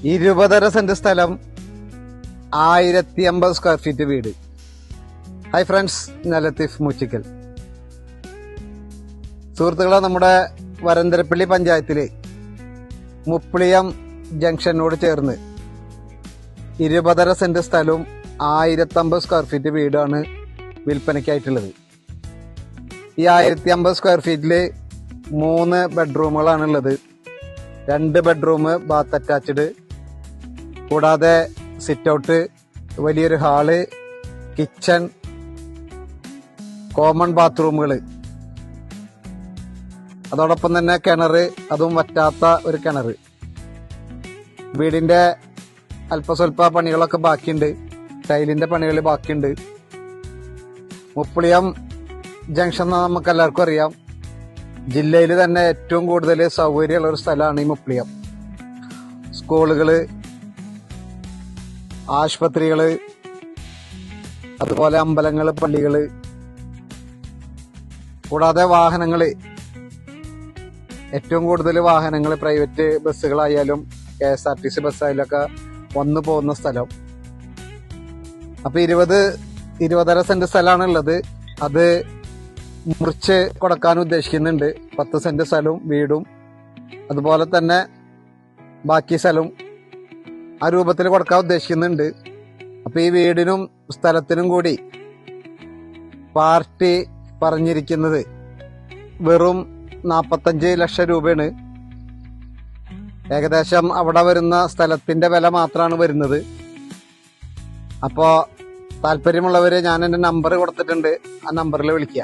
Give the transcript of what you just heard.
20.5 saint സ്ഥലം, 1050 square feet വീട്. Hi friends, ഞാൻ ലത്തീഫ് മൂച്ചിക്കൽ. സുഹൃത്തുക്കളെ, നമ്മുടെ വരന്തരപ്പള്ളി പഞ്ചായത്തില് മുപ്ലിയം ജംഗ്ഷനോട് ചേർന്ന് 20.5 സെന്റ് സ്ഥലവും 1050 സ്ക്വയർ ഫീറ്റ് വീടാണ് വിൽപ്പനയ്ക്കായിട്ടുള്ളത്. ഈ 1050 സ്ക്വയർ ഫീറ്റില് 3 ബെഡ്റൂമുകളാണുള്ളത്. 2 ബെഡ്റൂം, ബാത്ത് അറ്റാച്ച്ഡ്, കൂടാതെ സിറ്റ് ഔട്ട്, വലിയൊരു ഹാള്, കിച്ചൺ, കോമൺ ബാത്റൂമുകൾ, അതോടൊപ്പം തന്നെ കിണറ്, അതും വറ്റാത്ത ഒരു കിണറ്. വീടിന്റെ അല്പസ്വല്പ പണികളൊക്കെ ബാക്കിയുണ്ട്. ടൈലിന്റെ പണികൾ ബാക്കിയുണ്ട്. മുപ്ലിയം ജംഗ്ഷൻ നമുക്ക് എല്ലാവർക്കും അറിയാം. ജില്ലയിൽ തന്നെ ഏറ്റവും കൂടുതൽ സൗകര്യമുള്ള ഒരു സ്ഥലമാണ് ഈ മുപ്ലിയം. സ്കൂളുകള്, ആശുപത്രികള്, അതുപോലെ അമ്പലങ്ങള്, പള്ളികള്, കൂടാതെ വാഹനങ്ങള്, ഏറ്റവും കൂടുതൽ വാഹനങ്ങൾ പ്രൈവറ്റ് ബസ്സുകളായാലും KSRTC ബസ്സായാലും ഒക്കെ വന്നു പോകുന്ന സ്ഥലം. അപ്പൊ 20.5 സെന്റ് സ്ഥലമാണ് ഉള്ളത്. അത് മുറിച്ച് കൊടുക്കാൻ ഉദ്ദേശിക്കുന്നുണ്ട്. 10 സെന്റ് സ്ഥലവും വീടും, അതുപോലെ തന്നെ ബാക്കി സ്ഥലവും ആ രൂപത്തിൽ കൊടുക്കാൻ ഉദ്ദേശിക്കുന്നുണ്ട്. അപ്പൊ ഈ വീടിനും സ്ഥലത്തിനും കൂടി പാർട്ടി പറഞ്ഞിരിക്കുന്നത് വെറും 45 ലക്ഷം രൂപയാണ്. ഏകദേശം അവിടെ വരുന്ന സ്ഥലത്തിന്റെ വില മാത്രമാണ് വരുന്നത്. അപ്പോ താല്പര്യമുള്ളവര്, ഞാൻ എന്റെ നമ്പർ കൊടുത്തിട്ടുണ്ട്, ആ നമ്പറിൽ വിളിക്കുക.